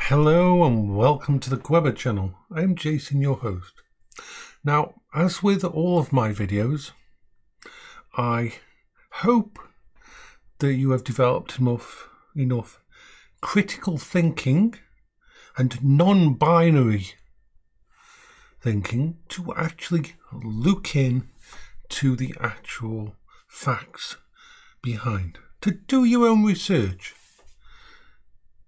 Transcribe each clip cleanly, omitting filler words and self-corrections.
Hello and welcome to the Grubber channel. I'm Jason, your host. Now, as with all of my videos, I hope that you have developed enough critical thinking and non-binary thinking to actually look in to the actual facts behind, to do your own research.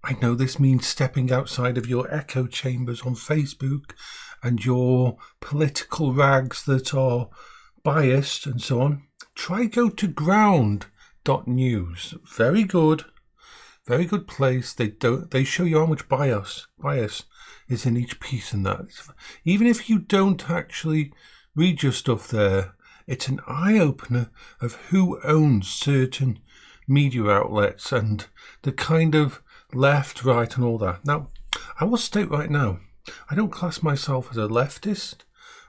I know this means stepping outside of your echo chambers on Facebook and your political rags that are biased and so on. Try go to ground.news. Very good place. They show you how much bias is in each piece and that. Even if you don't actually read your stuff there, it's an eye-opener of who owns certain media outlets and the kind of left, right and all that. Now, I will state right now, I don't class myself as a leftist,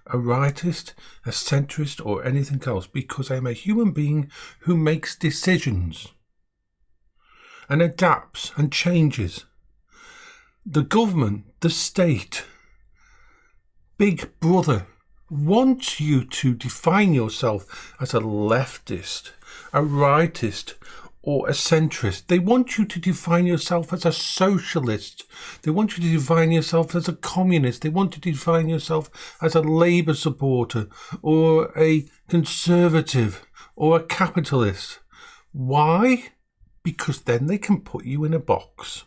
a rightist, a centrist or anything else because I'm a human being who makes decisions and adapts and changes. The government, the state, Big Brother wants you to define yourself as a leftist, a rightist, or a centrist. They want you to define yourself as a socialist. They want you to define yourself as a communist. They want you to define yourself as a Labour supporter or a conservative or a capitalist. Why? Because then they can put you in a box.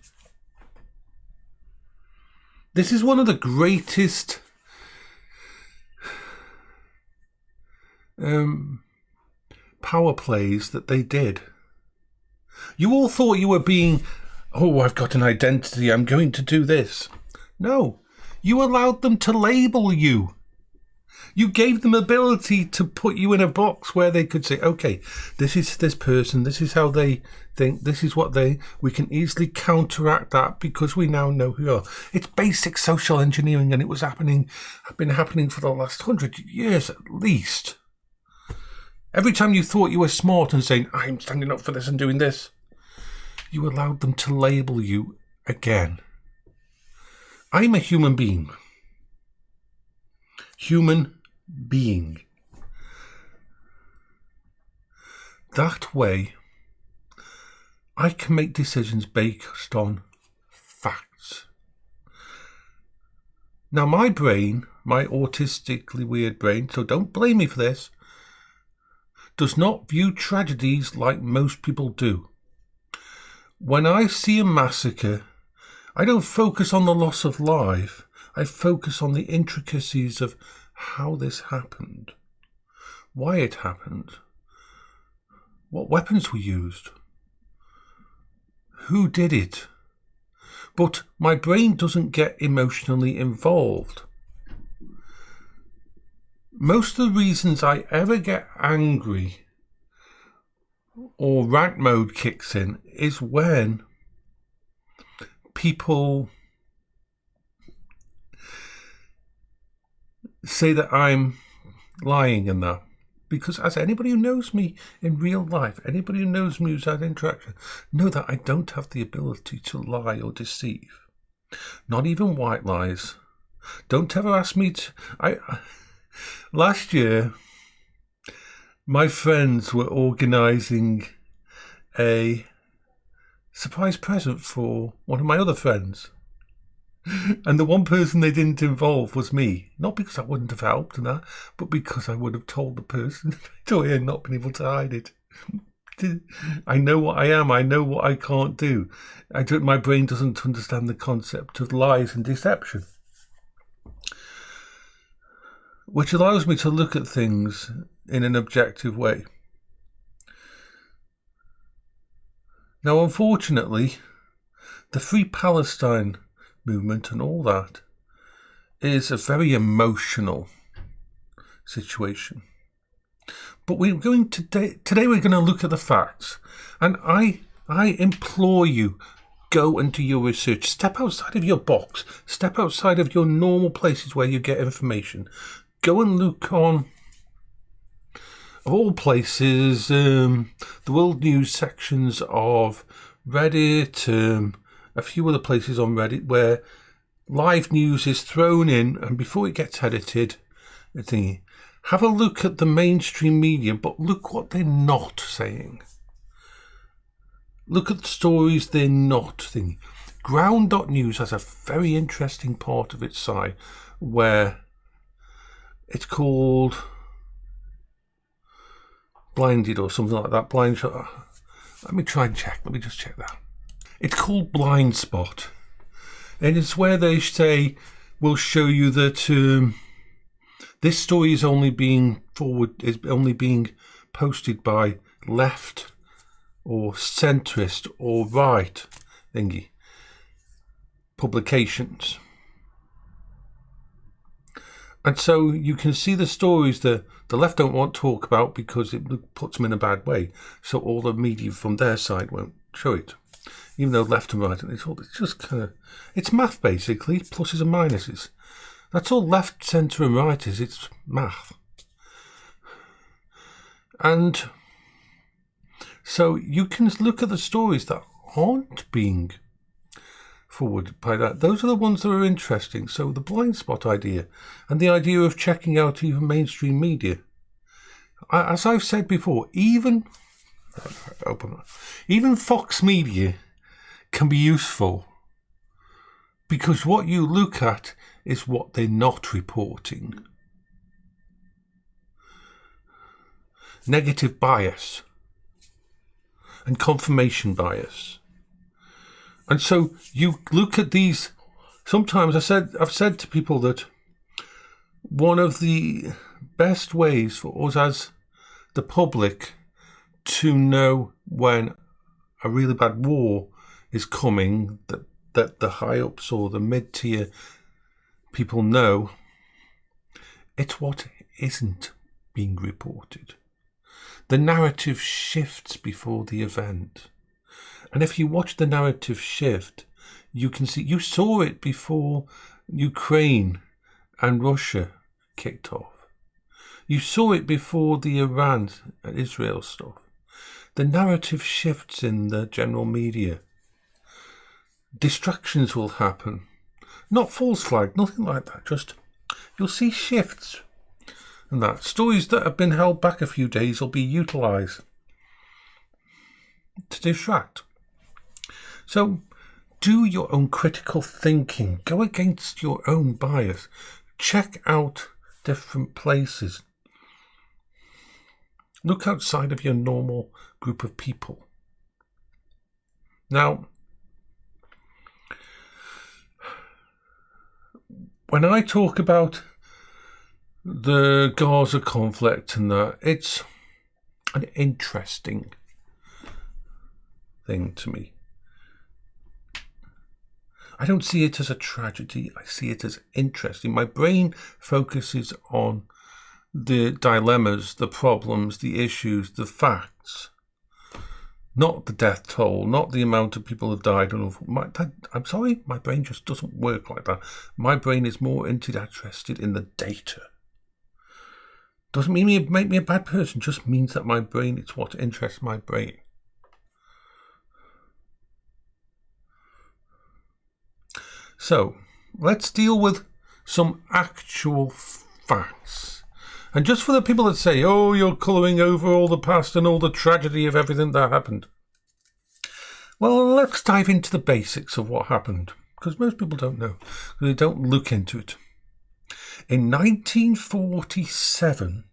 This is one of the greatest power plays that they did. You all thought you were being, I've got an identity, I'm going to do this. No, you allowed them to label you. You gave them ability to put you in a box where they could say, okay, this is this person, this is how they think, this is what we can easily counteract that because we now know who you are. It's basic social engineering and it was been happening for the last 100 years at least. Every time you thought you were smart and saying, I'm standing up for this and doing this, you allowed them to label you again. I'm a human being. Human being. That way, I can make decisions based on facts. Now, my brain, my autistically weird brain, so don't blame me for this, does not view tragedies like most people do. When I see a massacre, I don't focus on the loss of life. I focus on the intricacies of how this happened, why it happened, what weapons were used, who did it. But my brain doesn't get emotionally involved. Most of the reasons I ever get angry or rant mode kicks in is when people say that I'm lying in that. Because as anybody who knows me in real life, anybody who knows me who's had interaction, know that I don't have the ability to lie or deceive. Not even white lies. Don't ever ask me to... Last year, my friends were organising a surprise present for one of my other friends. And the one person they didn't involve was me. Not because I wouldn't have helped and that, but because I would have told the person and not been able to hide it. I know what I am. I know what I can't do. My brain doesn't understand the concept of lies and deception, which allows me to look at things in an objective way. Now, unfortunately, the Free Palestine movement and all that is a very emotional situation. But we're going today we're going to look at the facts. And I implore you, go and do your research. Step outside of your box. Step outside of your normal places where you get information. Go and look on, of all places, the world news sections of Reddit, a few other places on Reddit where live news is thrown in, and before it gets edited, have a look at the mainstream media, but look what they're not saying. Look at the stories they're not thinking. Ground.news has a very interesting part of its site where it's called Blinded or something like that. Blind shot. Let me try and check. Let me just check that. It's called Blind Spot. And it's where they say, we'll show you that this story is only being posted by left or centrist or right publications. And so you can see the stories that the left don't want to talk about because it puts them in a bad way. So all the media from their side won't show it. Even though left and right, it's just kind of, it's math basically, pluses and minuses. That's all left, centre and right is, it's math. And so you can look at the stories that aren't being forwarded by that. Those are the ones that are interesting. So the blind spot idea and the idea of checking out even mainstream media. As I've said before, even Fox Media can be useful because what you look at is what they're not reporting. Negative bias and confirmation bias. And so you look at these. Sometimes I've said to people that one of the best ways for us as the public to know when a really bad war is coming, that the high-ups or the mid-tier people know, it's what isn't being reported. The narrative shifts before the event. And if you watch the narrative shift, you can see, you saw it before Ukraine and Russia kicked off. You saw it before the Iran and Israel stuff. The narrative shifts in the general media. Distractions will happen. Not false flag, nothing like that. Just, you'll see shifts. And that stories that have been held back a few days will be utilised to distract. So do your own critical thinking. Go against your own bias. Check out different places. Look outside of your normal group of people. Now, when I talk about the Gaza conflict and that, it's an interesting thing to me. I don't see it as a tragedy. I see it as interesting. My brain focuses on the dilemmas, the problems, the issues, the facts, not the death toll, not the amount of people who have died. I'm sorry, my brain just doesn't work like that. My brain is more interested in the data. Doesn't mean make me a bad person, just means that my brain, it's what interests my brain. So, let's deal with some actual facts. And just for the people that say, oh, you're colouring over all the past and all the tragedy of everything that happened. Well, let's dive into the basics of what happened, because most people don't know. They don't look into it. In 1947,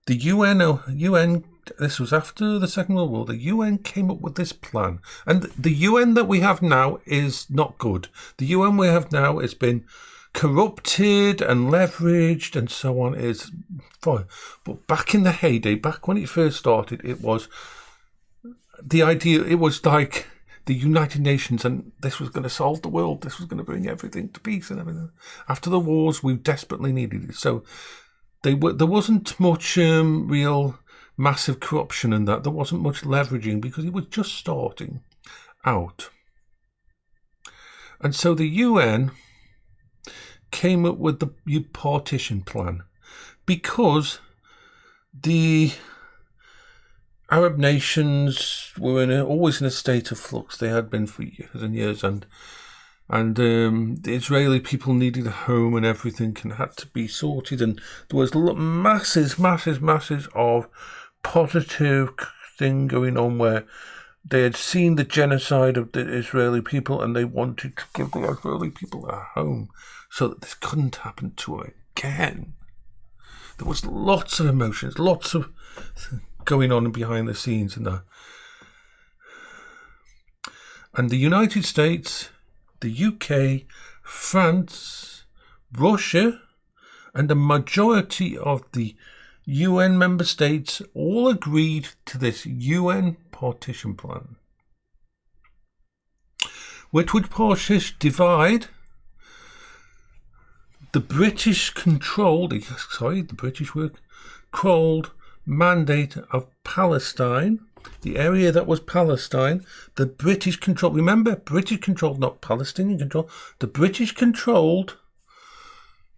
the UN, this was after the Second World War, the UN came up with this plan. And the UN that we have now is not good. The UN we have now has been corrupted and leveraged and so on, is fine. But back in the heyday, back when it first started, it was the idea, it was like the United Nations, and this was going to solve the world. This was going to bring everything to peace and everything. After the wars, we desperately needed it. So there wasn't much real massive corruption in that. There wasn't much leveraging because it was just starting out. And so the UN came up with the partition plan because the Arab nations were always in a state of flux. They had been for years and years, and the Israeli people needed a home and everything, and had to be sorted. And there was masses of positive thing going on where they had seen the genocide of the Israeli people, and they wanted to give the Israeli people a home so that this couldn't happen to them again. There was lots of emotions, lots of going on behind the scenes and that. And the United States, the UK, France, Russia, and the majority of the UN member states all agreed to this UN partition plan, which would divide the British controlled mandate of Palestine, the area that was Palestine, the British control. Remember, British controlled, not Palestinian control. The British controlled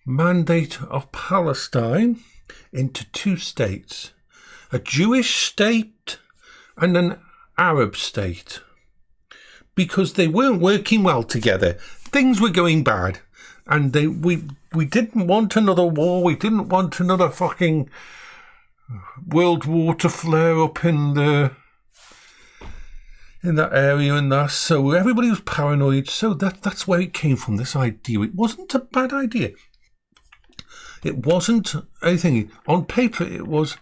mandate of Palestine into two states, a Jewish state and an Arab state, because they weren't working well together. Things were going bad, and we didn't want another war. We didn't want another fucking world war to flare up in that area and that. So everybody was paranoid. So that's where it came from, this idea. It wasn't a bad idea. It wasn't anything. On paper, it was,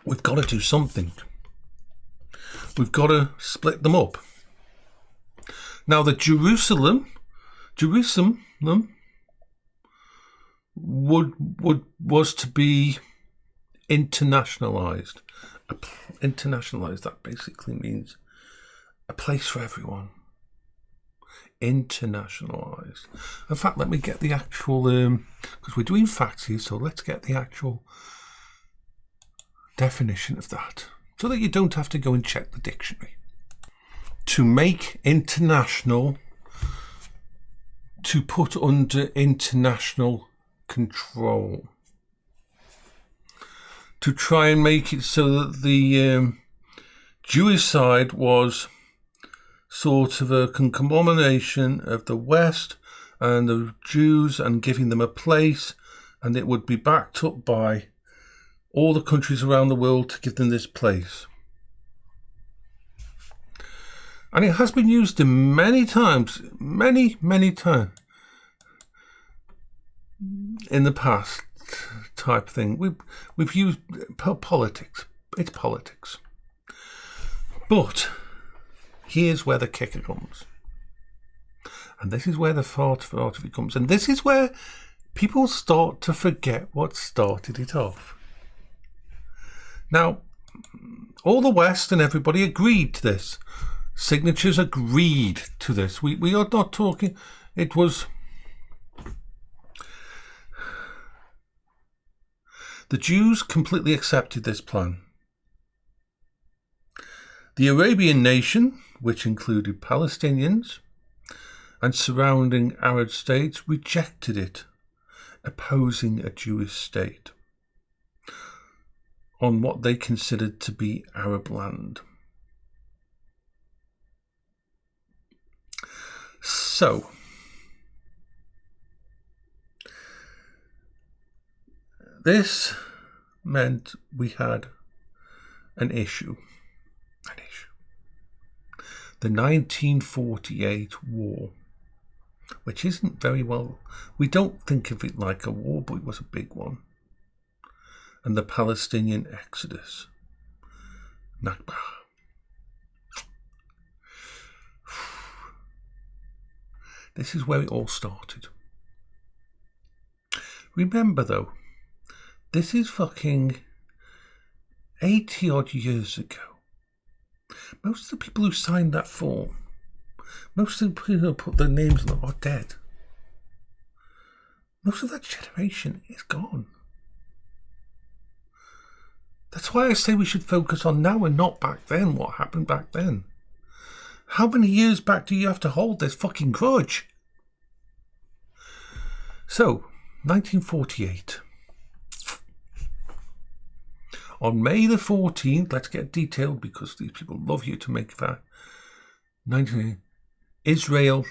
we've got to do something. We've got to split them up. Now, the Jerusalem was to be internationalized. Internationalized, that basically means a place for everyone. Internationalized. In fact, let me get the actual, because we're doing facts here, so let's get the actual definition of that, so that you don't have to go and check the dictionary. To make international, to put under international control. To try and make it so that the Jewish side was sort of a conglomeration of the West and the Jews, and giving them a place, and it would be backed up by all the countries around the world to give them this place. And it has been used in many times in the past, type thing. We've used politics. It's politics. But here's where the kicker comes. And this is where the part of it comes. And this is where people start to forget what started it off. Now, all the West and everybody agreed to this. Signatures agreed to this. We are not talking, it was... The Jews completely accepted this plan. The Arabian nation, which included Palestinians and surrounding Arab states, rejected it, opposing a Jewish state on what they considered to be Arab land. So, this meant we had an issue. The 1948 war, which isn't very well, we don't think of it like a war, but it was a big one. And the Palestinian exodus. Nakba. This is where it all started. Remember though, this is fucking 80 odd years ago. Most of the people who signed that form, most of the people who put their names on it are dead. Most of that generation is gone. That's why I say we should focus on now and not back then, what happened back then. How many years back do you have to hold this fucking grudge? So, 1948. On May the 14th, let's get detailed because these people love you to make that. Israel,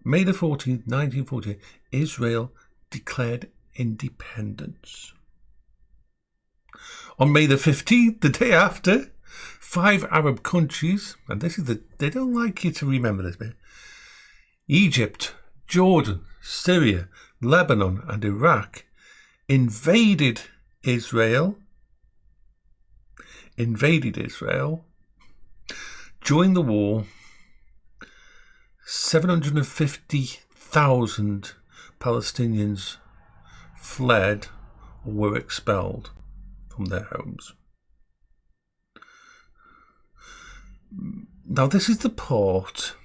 May the 14th, 1948, Israel declared independence. On May the 15th, the day after, 5 Arab countries, and this is they don't like you to remember this bit, Egypt, Jordan, Syria, Lebanon and Iraq invaded Israel, during the war. 750,000 Palestinians fled or were expelled from their homes. Now, this is the part.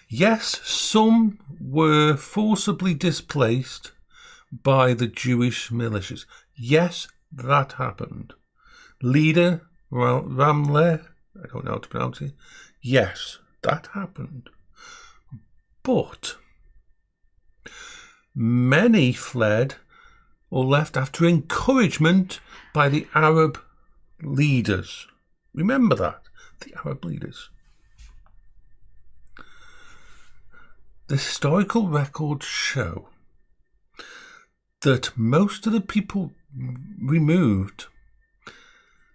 Yes, some were forcibly displaced by the Jewish militias. Yes, that happened. Leader Ramleh, I don't know how to pronounce it. Yes, that happened. But many fled or left after encouragement by the Arab leaders. Remember that, the Arab leaders. The historical records show that most of the people removed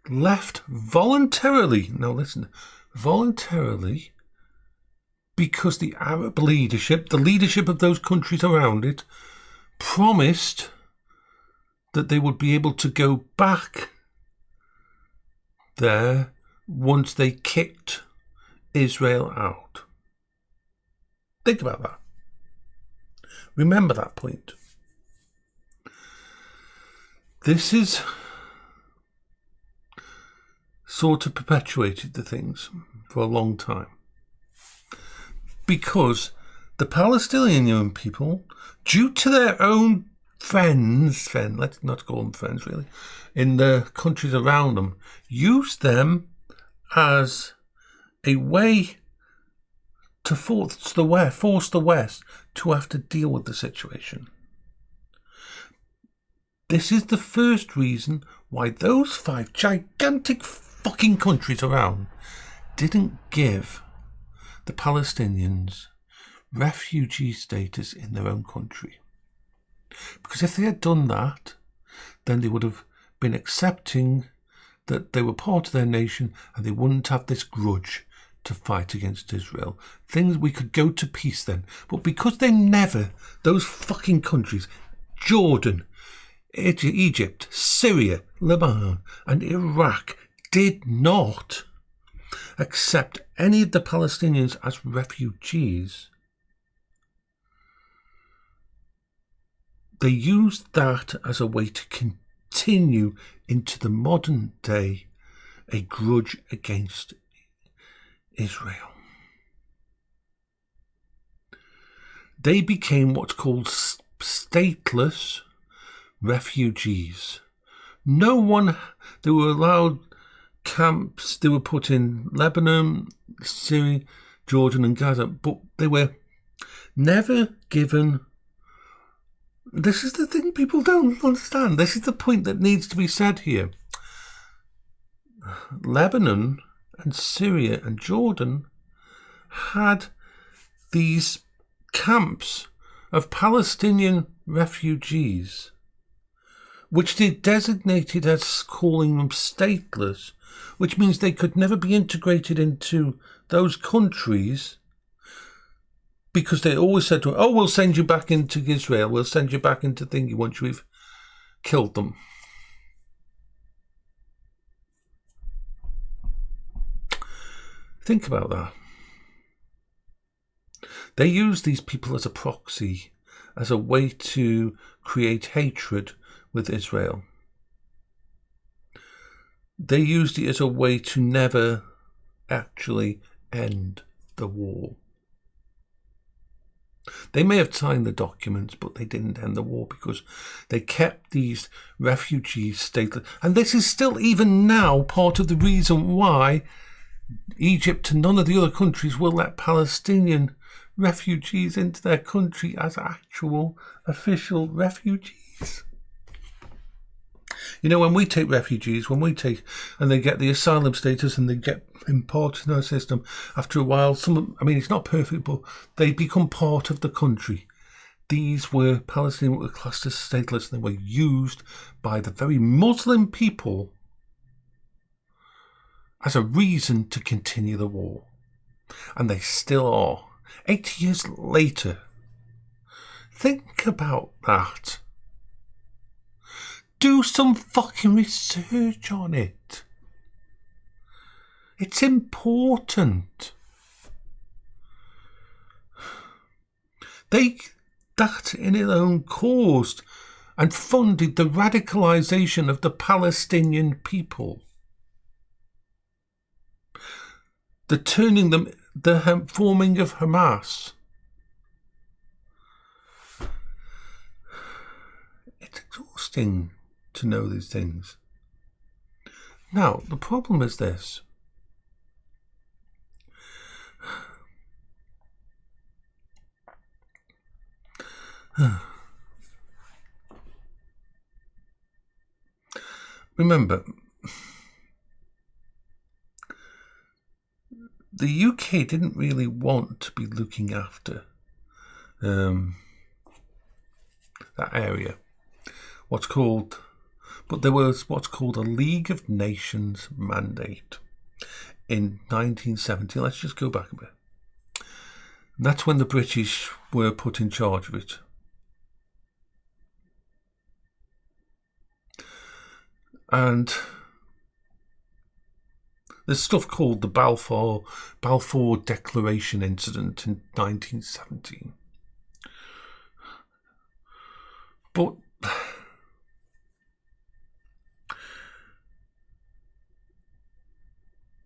left voluntarily. Now listen, voluntarily, because the Arab leadership, the leadership of those countries around it, promised that they would be able to go back there once they kicked Israel out. Think about that. Remember that point. This is sort of perpetuated the things for a long time. Because the Palestinian people, due to their own friends, let's not call them friends really, in the countries around them, used them as a way to force the West to have to deal with the situation. This is the first reason why those 5 gigantic fucking countries around didn't give the Palestinians refugee status in their own country. Because if they had done that, then they would have been accepting that they were part of their nation and they wouldn't have this grudge to fight against Israel. We could go to peace then. But because they never, those fucking countries, Jordan, Egypt, Syria, Lebanon and Iraq, did not accept any of the Palestinians as refugees, they used that as a way to continue into the modern day a grudge against Israel. They became what's called stateless refugees. No one, they were allowed camps, they were put in Lebanon, Syria, Jordan and Gaza, but they were never given. This is the thing people don't understand. This is the point that needs to be said here. Lebanon and Syria and Jordan had these camps of Palestinian refugees, which they designated as calling them stateless, which means they could never be integrated into those countries, because they always said to them, oh, we'll send you back into Israel, we'll send you back into thingy once we've killed them. Think about that. They use these people as a proxy, as a way to create hatred with Israel. They used it as a way to never actually end the war. They may have signed the documents, but they didn't end the war because they kept these refugees stateless. And this is still, even now, part of the reason why Egypt and none of the other countries will let Palestinian refugees into their country as actual official refugees. You know, when we take refugees, and they get the asylum status and they get imported in our system, after a while, it's not perfect, but they become part of the country. These were Palestinians who were classed as stateless, and they were used by the very Muslim people as a reason to continue the war. And they still are. 80 years later. Think about that. Do some fucking research on it. It's important. That in its own caused and funded the radicalization of the Palestinian people. The forming of Hamas. It's exhausting to know these things. Now, the problem is this. Remember, the UK didn't really want to be looking after that area. But there was what's called a League of Nations mandate in 1970. Let's just go back a bit. And that's when the British were put in charge of it. And there's stuff called the Balfour Declaration incident in 1917. But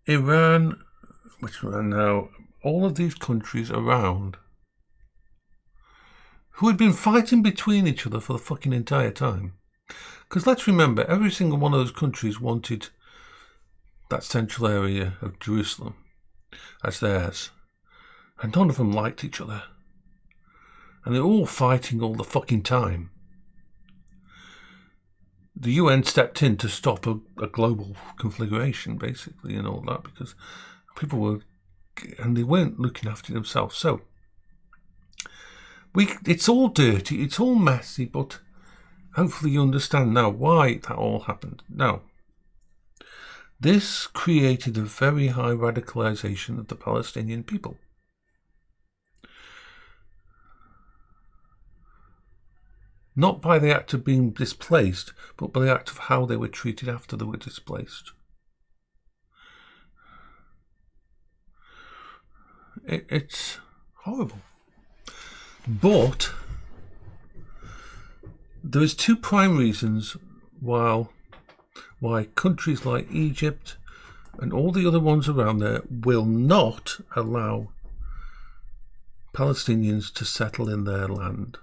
Iran, which are now all of these countries around, who had been fighting between each other for the fucking entire time. Because let's remember, every single one of those countries wanted that central area of Jerusalem as theirs. And none of them liked each other. And they're all fighting all the fucking time. The UN stepped in to stop a global conflagration, basically, and all that, because people they weren't looking after themselves. So, it's all dirty, it's all messy, but hopefully you understand now why that all happened. Now, this created a very high radicalization of the Palestinian people. Not by the act of being displaced, but by the act of how they were treated after they were displaced. It's horrible. But there is two prime reasons why countries like Egypt and all the other ones around there will not allow Palestinians to settle in their land.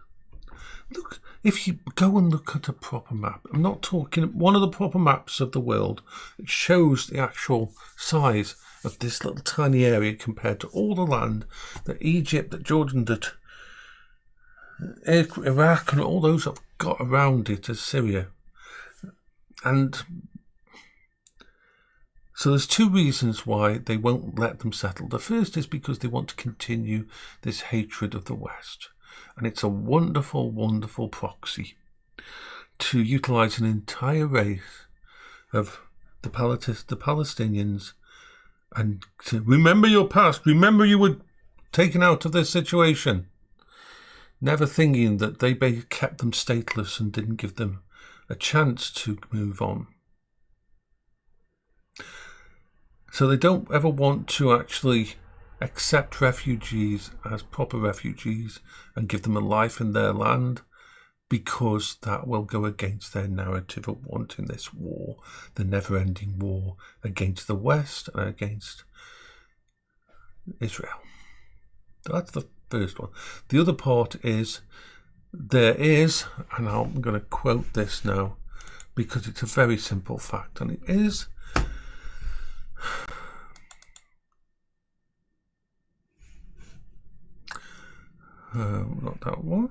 Look, if you go and look at a proper map, I'm not talking one of the proper maps of the world, it shows the actual size of this little tiny area compared to all the land that Egypt, that Jordan, that Iraq and all those have got around it as Syria. And so there's two reasons why they won't let them settle. The first is because they want to continue this hatred of the West. And it's a wonderful, wonderful proxy to utilise an entire race of the Palestinians and to remember your past, remember you were taken out of this situation. Never thinking that they kept them stateless and didn't give them a chance to move on. So they don't ever want to actually accept refugees as proper refugees and give them a life in their land, because that will go against their narrative of wanting this war, the never-ending war against the West and against Israel. That's the first one. The other part is, there is, and I'm going to quote this now because it's a very simple fact, and it is, not that one.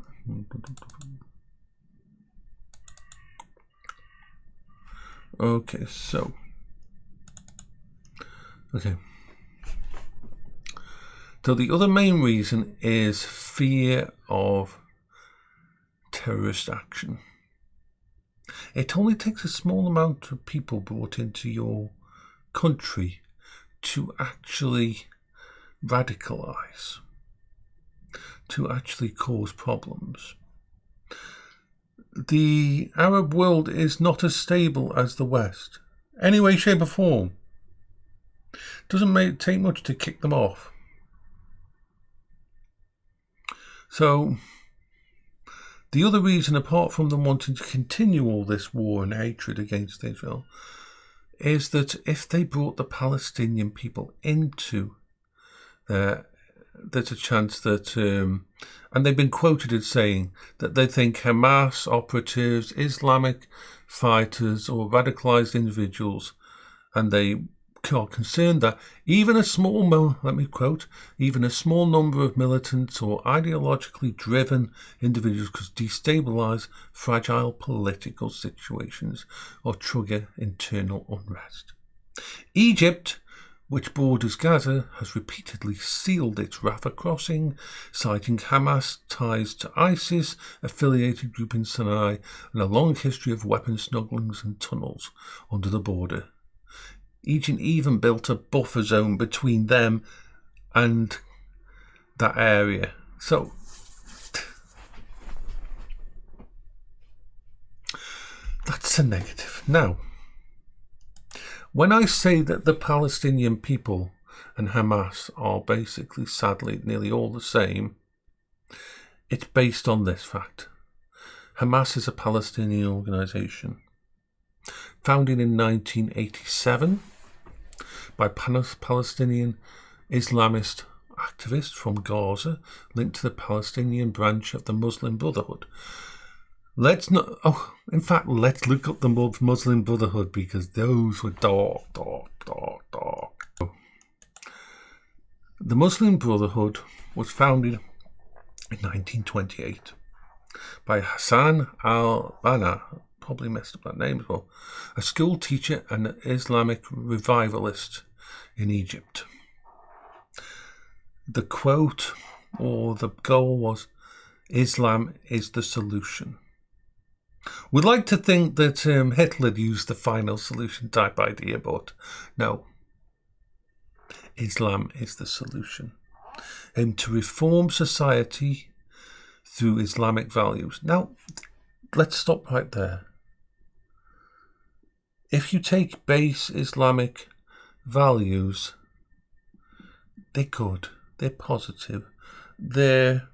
Okay, so. Okay. So the other main reason is fear of terrorist action. It only takes a small amount of people brought into your country to actually radicalize, to actually cause problems. The Arab world is not as stable as the West, any way, shape or form. Doesn't take much to kick them off. So, the other reason, apart from them wanting to continue all this war and hatred against Israel, is that if they brought the Palestinian people into there's a chance that, and they've been quoted as saying that they think Hamas operatives, Islamic fighters, or radicalized individuals, and they are concerned that even a small number of militants or ideologically driven individuals could destabilize fragile political situations or trigger internal unrest. Egypt, which borders Gaza, has repeatedly sealed its Rafah crossing, citing Hamas ties to ISIS-affiliated group in Sinai and a long history of weapon smugglings and tunnels under the border. Egypt even built a buffer zone between them and that area. So, that's a negative. Now, when I say that the Palestinian people and Hamas are basically, sadly, nearly all the same, it's based on this fact. Hamas is a Palestinian organisation founded in 1987 by Palestinian Islamist activists from Gaza linked to the Palestinian branch of the Muslim Brotherhood. Let's look up the Muslim Brotherhood because those were dark. The Muslim Brotherhood was founded in 1928 by Hassan al-Banna, probably messed up that name as well, a school teacher and an Islamic revivalist in Egypt. The quote or the goal was, "Islam is the solution." We'd like to think that Hitler used the final solution type idea, but no. Islam is the solution. And to reform society through Islamic values. Now, let's stop right there. If you take base Islamic values, they're good, they're positive, they're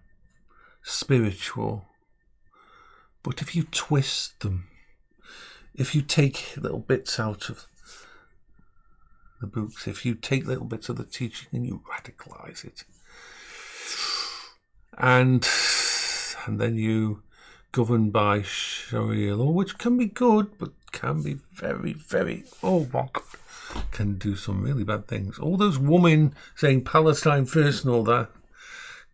spiritual. But if you twist them, if you take little bits out of the books, if you take little bits of the teaching and you radicalize it, and then you govern by Sharia law, which can be good, but can be very, very, oh my God, can do some really bad things. All those women saying Palestine first and all that,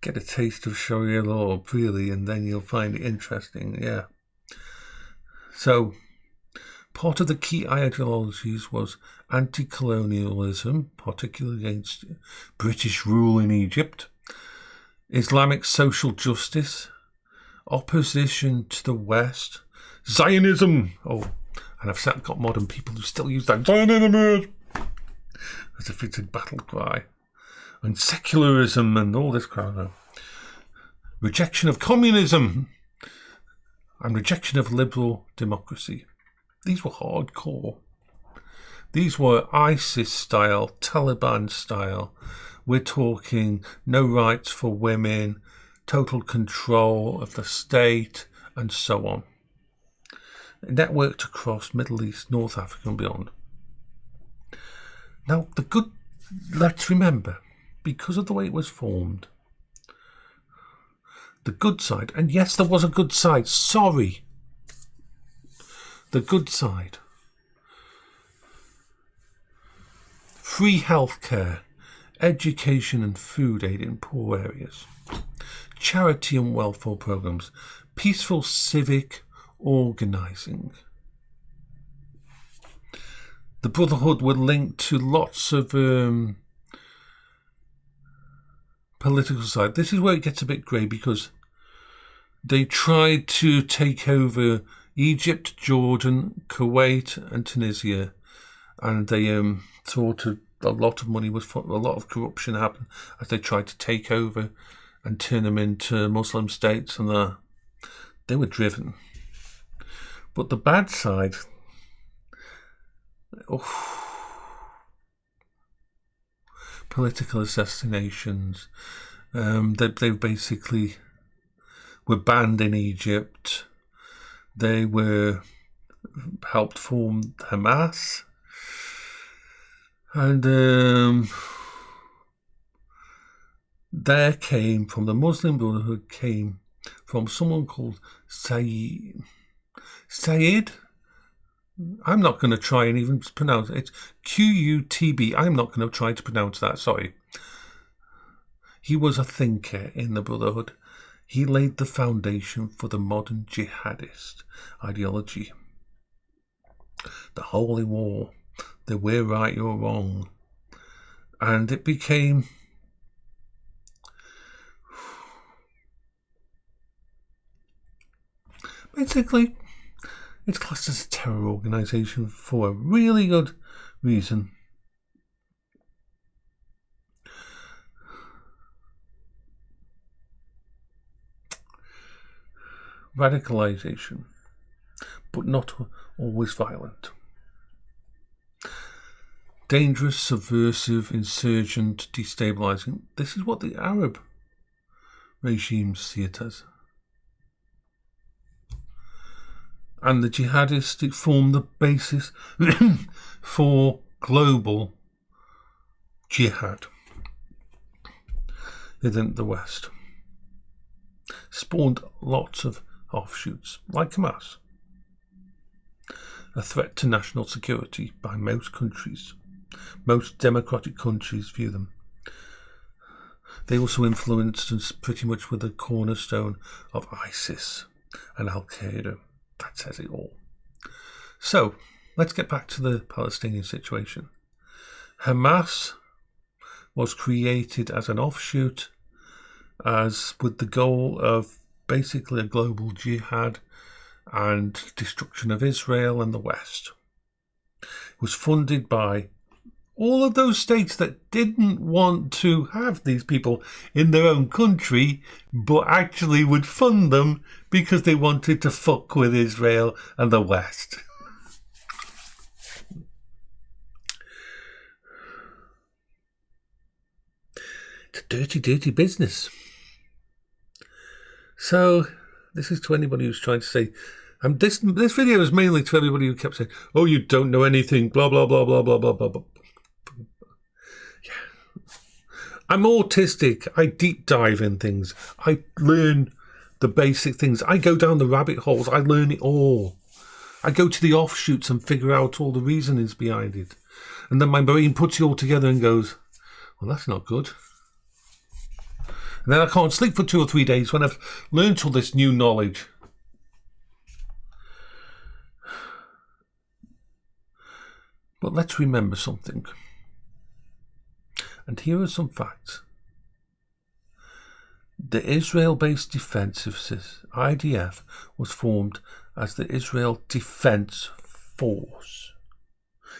get a taste of Sharia law, really, and then you'll find it interesting, yeah. So, part of the key ideologies was anti-colonialism, particularly against British rule in Egypt, Islamic social justice, opposition to the West, Zionism, and I've got modern people who still use that, Zionism as if it's a battle cry, and secularism and all this crap. Rejection of communism and rejection of liberal democracy. These were hardcore. These were ISIS style, Taliban style. We're talking no rights for women, total control of the state, and so on. It networked across Middle East, North Africa and beyond. Now, let's remember, because of the way it was formed, the good side, and yes, there was a good side, the good side. Free healthcare, education and food aid in poor areas, charity and welfare programs, peaceful civic organising. the Brotherhood were linked to lots of political side. This is where it gets a bit grey, because they tried to take over Egypt, Jordan, Kuwait and Tunisia, and they sort of, a lot of money was, a lot of corruption happened as they tried to take over and turn them into Muslim states, and they were driven. But the bad side, political assassinations. They basically were banned in Egypt. They were helped form Hamas, and there came from the Muslim Brotherhood, came from someone called Saeed. I'm not going to try and even pronounce it. It's Qutb. I'm not going to try to pronounce that, sorry. He was a thinker in the Brotherhood. He laid the foundation for the modern jihadist ideology. The Holy War, the we're right, you're wrong. And it became basically, it's classed as a terror organisation for a really good reason. Radicalisation, but not always violent. Dangerous, subversive, insurgent, destabilising. This is what the Arab regimes see it as. And the jihadists, it formed the basis for global jihad within the West. Spawned lots of offshoots, like Hamas. A threat to national security by most countries. Most democratic countries view them. They also influenced and pretty much were the cornerstone of ISIS and Al-Qaeda. That says it all. So, let's get back to the Palestinian situation. Hamas was created as an offshoot, as with the goal of basically a global jihad and destruction of Israel and the West. It was funded by all of those states that didn't want to have these people in their own country, but actually would fund them because they wanted to fuck with Israel and the West. It's a dirty, dirty business. So, this is to anybody who's trying to say, this video is mainly to everybody who kept saying, oh, you don't know anything, blah, blah, blah, blah, blah, blah, blah, blah. Yeah. I'm autistic. I deep dive in things. I learn the basic things. I go down the rabbit holes. I learn it all. I go to the offshoots and figure out all the reasonings behind it. And then my brain puts it all together and goes, well, that's not good. And then I can't sleep for 2 or 3 days when I've learnt all this new knowledge. But let's remember something. And here are some facts. The Israel-based defensive IDF was formed as the Israel Defense Force.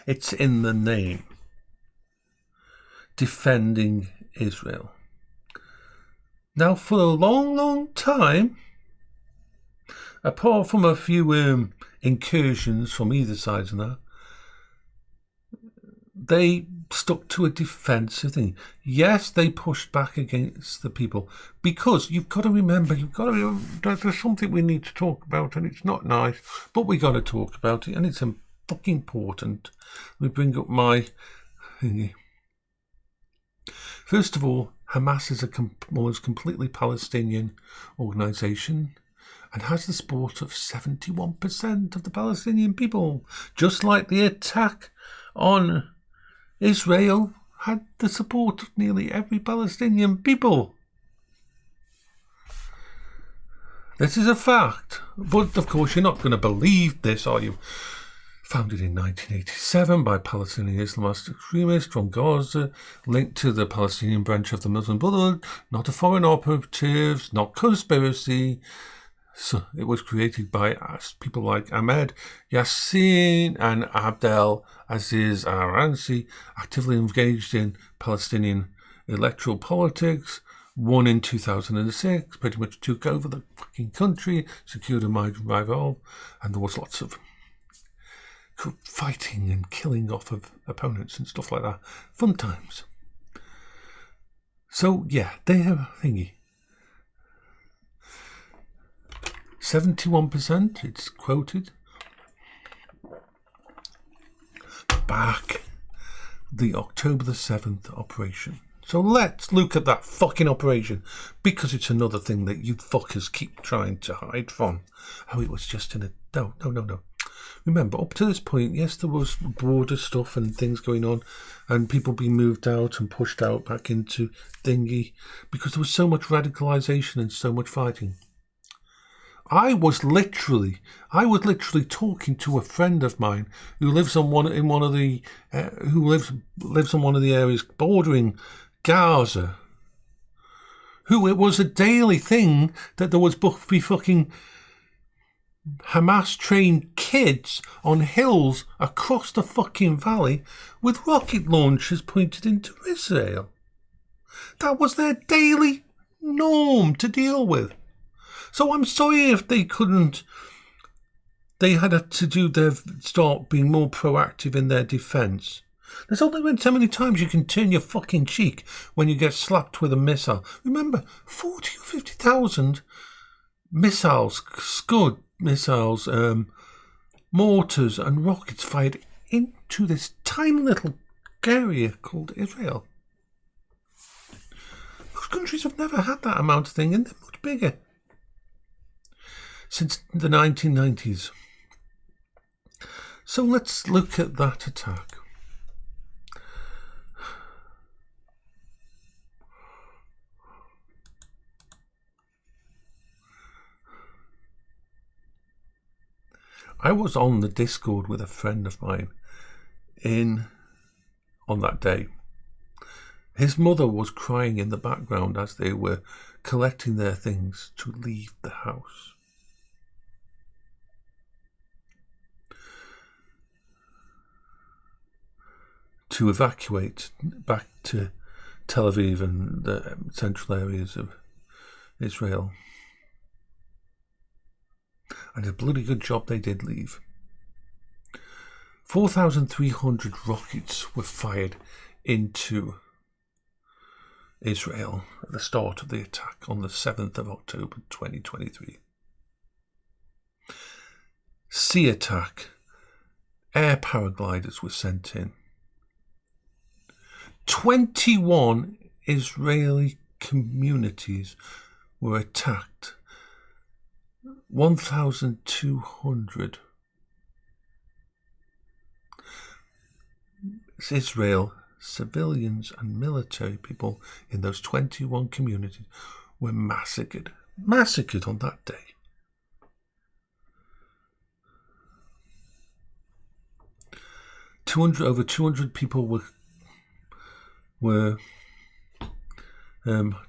It's in the name. Defending Israel. Now, for a long, long time, apart from a few incursions from either side of that, they stuck to a defensive thing. Yes, they pushed back against the people, because you've got to remember, there's something we need to talk about, and it's not nice, but we got to talk about it, and it's fucking important. Let me bring up my thingy. First of all, Hamas is almost completely Palestinian organisation and has the support of 71% of the Palestinian people, just like the attack on Israel had the support of nearly every Palestinian people. This is a fact. But of course you're not going to believe this, are you? Founded in 1987 by Palestinian Islamist extremists from Gaza, linked to the Palestinian branch of the Muslim Brotherhood, not a foreign operative, not conspiracy. So it was created by people like Ahmed Yassin and Abdel Aziz Aransi, actively engaged in Palestinian electoral politics, won in 2006, pretty much took over the fucking country, secured a major rival, and there was lots of fighting and killing off of opponents and stuff like that. Fun times. So, yeah, they have a thingy. 71%, it's quoted. Back the October the 7th operation. So let's look at that fucking operation, because it's another thing that you fuckers keep trying to hide from. Oh, it was just in a... No. Remember, up to this point, yes, there was border stuff and things going on, and people being moved out and pushed out back into thingy, because there was so much radicalisation and so much fighting. I was literally talking to a friend of mine who lives on one of the areas bordering Gaza. Who it was a daily thing that there was be fucking Hamas trained kids on hills across the fucking valley with rocket launchers pointed into Israel. That was their daily norm to deal with. So I'm sorry if they had to start being more proactive in their defence. There's only been so many times you can turn your fucking cheek when you get slapped with a missile. Remember, 40 or 50,000 missiles, Scud missiles, mortars and rockets fired into this tiny little area called Israel. Most countries have never had that amount of thing, and they're much bigger. Since the 1990s. So let's look at that attack. I was on the Discord with a friend of mine on that day. His mother was crying in the background as they were collecting their things to leave the house. To evacuate back to Tel Aviv and the central areas of Israel. And a bloody good job they did leave. 4,300 rockets were fired into Israel at the start of the attack on the 7th of October 2023. Sea attack. Air paragliders were sent in. 21 Israeli communities were attacked. 1,200. Israel, civilians and military people in those 21 communities were massacred. Massacred on that day. Over 200 people were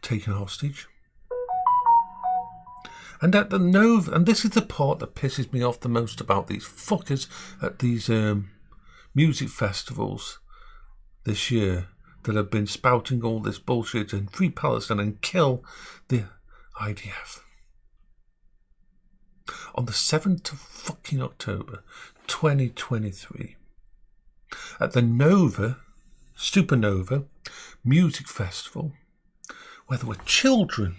taken hostage. And at the Nova, and this is the part that pisses me off the most about these fuckers at these music festivals this year that have been spouting all this bullshit and free Palestine and kill the IDF. On the 7th of fucking October 2023, at the Nova, Supernova Music Festival, where there were children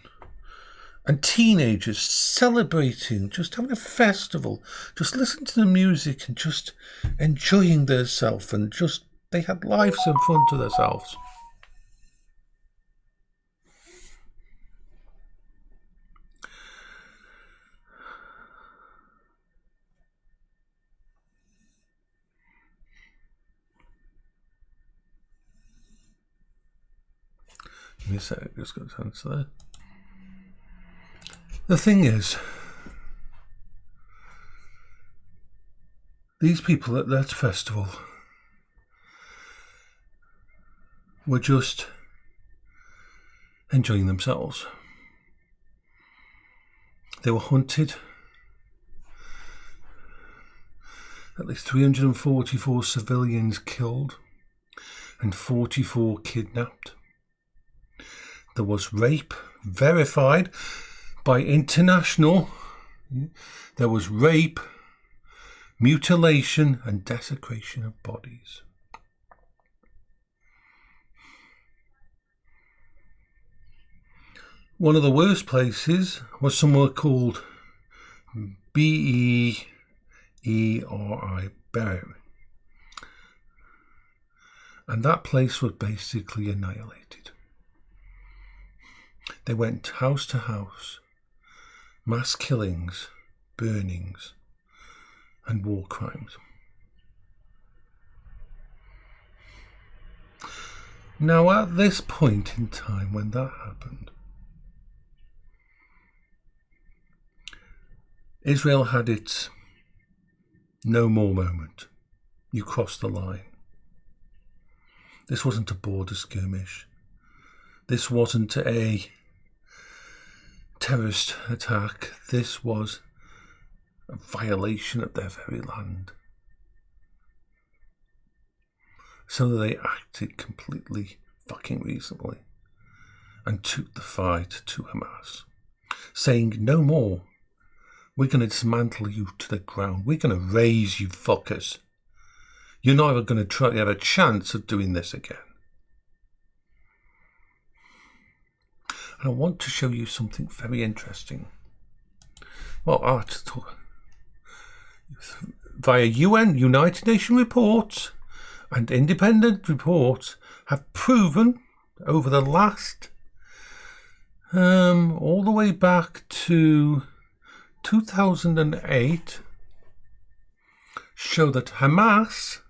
and teenagers celebrating, just having a festival, just listening to the music and just enjoying themselves, and just they had lives in front of themselves. Give me a sec, just got to answer there. The thing is, These people at that festival were just enjoying themselves. They were hunted. At least 344 civilians killed and 44 kidnapped. There was rape verified by international. There was rape, mutilation and desecration of bodies. One of the worst places was somewhere called BERI, and that place was basically annihilated. They went house to house, mass killings, burnings, and war crimes. Now, at this point in time when that happened, Israel had its no more moment. You crossed the line. This wasn't a border skirmish. This wasn't a terrorist attack. This was a violation of their very land. So they acted completely fucking reasonably and took the fight to Hamas, saying, no more. We're going to dismantle you to the ground. We're going to raise you fuckers. You're not even going to try to have a chance of doing this again. And I want to show you something very interesting. Well, via UN, United Nations reports and independent reports have proven over the last, all the way back to 2008, show that Hamas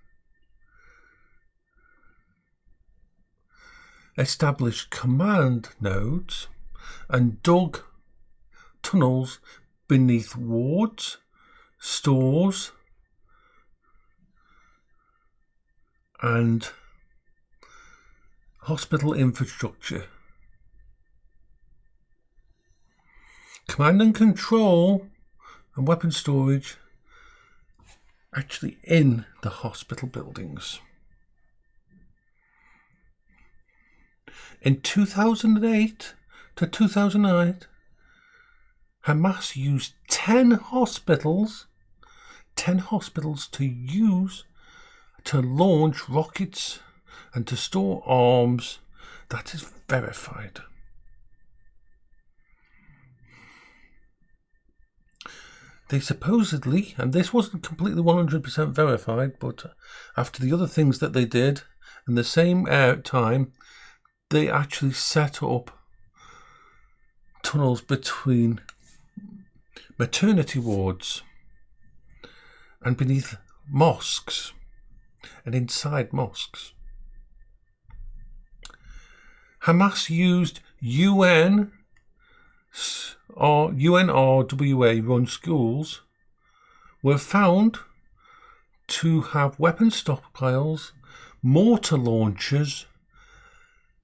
established command nodes and dug tunnels beneath wards, stores, and hospital infrastructure. Command and control and weapon storage actually in the hospital buildings. In 2008 to 2009, Hamas used 10 hospitals to use to launch rockets and to store arms. That is verified. They supposedly, and this wasn't completely 100% verified, but after the other things that they did in the same time, they actually set up tunnels between maternity wards and beneath mosques and inside mosques. Hamas used UNRWA run schools were found to have weapon stockpiles, mortar launchers.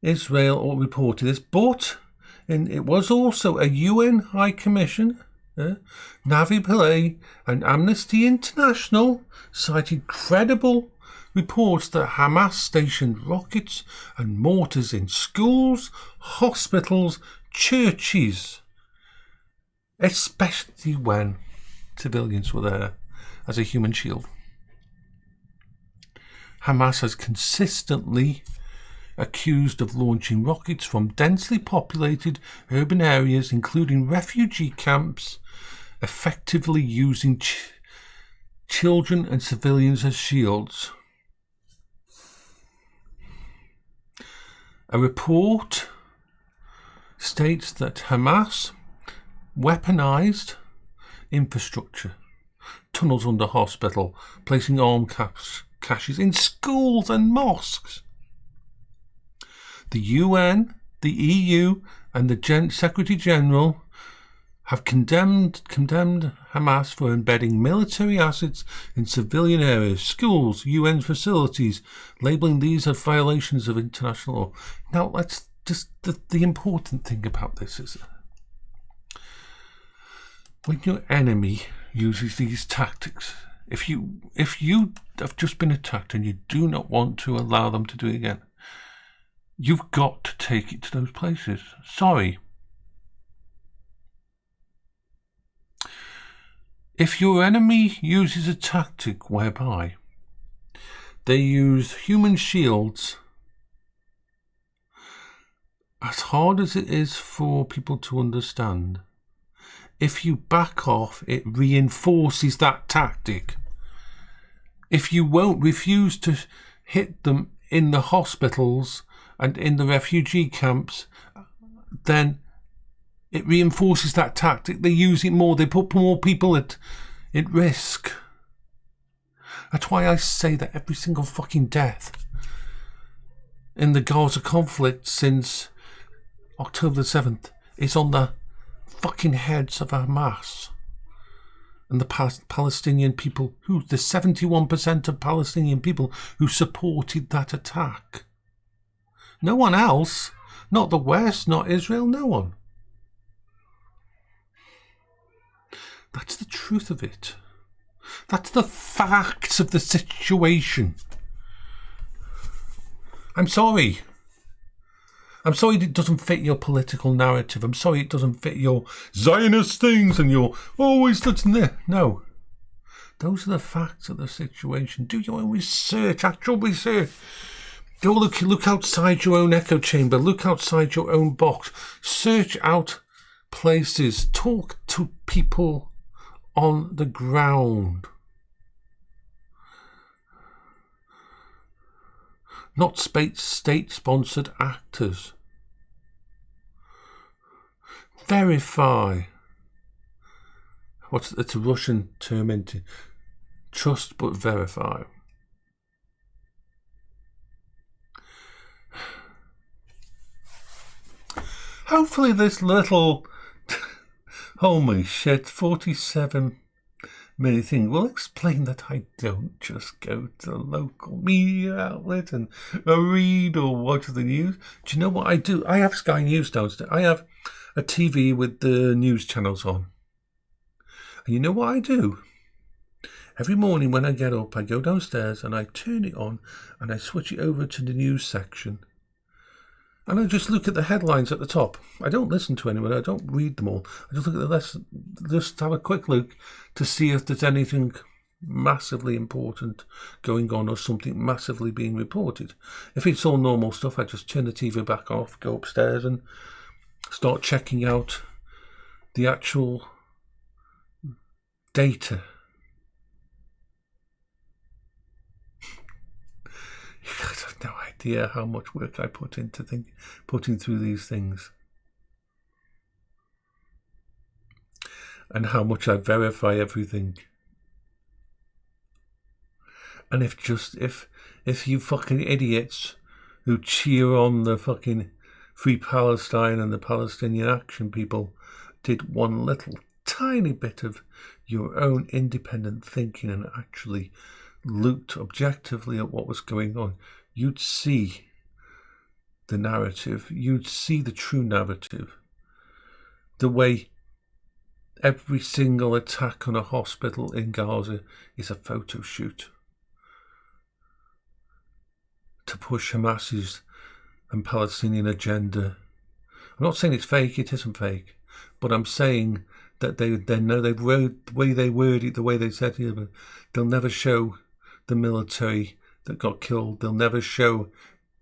Israel reported this, but it was also a UN High Commission, Navi Pillay, and Amnesty International cited credible reports that Hamas stationed rockets and mortars in schools, hospitals, churches, especially when civilians were there as a human shield. Hamas has consistently accused of launching rockets from densely populated urban areas, including refugee camps, effectively using children and civilians as shields. A report states that Hamas weaponized infrastructure, tunnels under hospital, placing armed caches in schools and mosques. The UN, the EU, and the Secretary General have condemned Hamas for embedding military assets in civilian areas, schools, UN facilities, labelling these as violations of international law. Now, let's just the important thing about this is when your enemy uses these tactics, if you have just been attacked and you do not want to allow them to do it again, you've got to take it to those places. Sorry. If your enemy uses a tactic whereby they use human shields, as hard as it is for people to understand, if you back off, it reinforces that tactic. If you won't refuse to hit them in the hospitals and in the refugee camps, then it reinforces that tactic. They use it more. They put more people at risk. That's why I say that every single fucking death in the Gaza conflict since October the 7th is on the fucking heads of Hamas and the Palestinian people, the 71% of Palestinian people who supported that attack. No one else. Not the West, not Israel, no one. That's the truth of it. That's the facts of the situation. I'm sorry. I'm sorry it doesn't fit your political narrative. I'm sorry it doesn't fit your Zionist things and your always that's there. No. Those are the facts of the situation. Do your own research, actual research. Go look outside your own echo chamber. Look outside your own box. Search out places. Talk to people on the ground. Not state-sponsored actors. Verify. It's a Russian term into trust but verify. Hopefully this little holy shit 47-minute thing will explain that I don't just go to the local media outlet and read or watch the news. Do you know what I do? I have Sky News downstairs. I have a TV with the news channels on. And you know what I do? Every morning when I get up, I go downstairs and I turn it on and I switch it over to the news section. And I just look at the headlines at the top. I don't listen to anyone. I don't read them all. I just look at the lesson, just have a quick look to see if there's anything massively important going on or something massively being reported. If it's all normal stuff, I just turn the TV back off, go upstairs and start checking out the actual data. You guys have no idea how much work I put into putting through these things, and how much I verify everything. And if you fucking idiots who cheer on the fucking Free Palestine and the Palestinian Action people did one little tiny bit of your own independent thinking and actually looked objectively at what was going on, you'd see the narrative. You'd see the true narrative. The way every single attack on a hospital in Gaza is a photo shoot to push Hamas's and Palestinian agenda. I'm not saying it's fake, it isn't fake, but I'm saying that they know the way they word it, the way they said it, they'll never show the military that got killed. They'll never show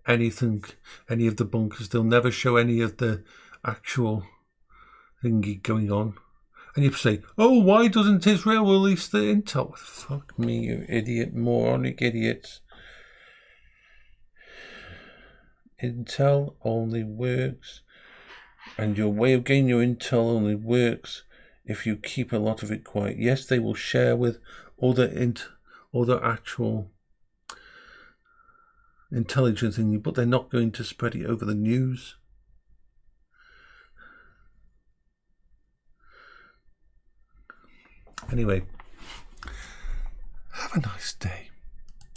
anything, any of the bunkers. They'll never show any of the actual thingy going on. And you say, oh, why doesn't Israel release the intel? Fuck me, you idiot, moronic idiots. Intel only works, and your way of getting your intel only works if you keep a lot of it quiet. Yes, they will share with other actual intelligence in you, but they're not going to spread it over the news. Anyway, have a nice day.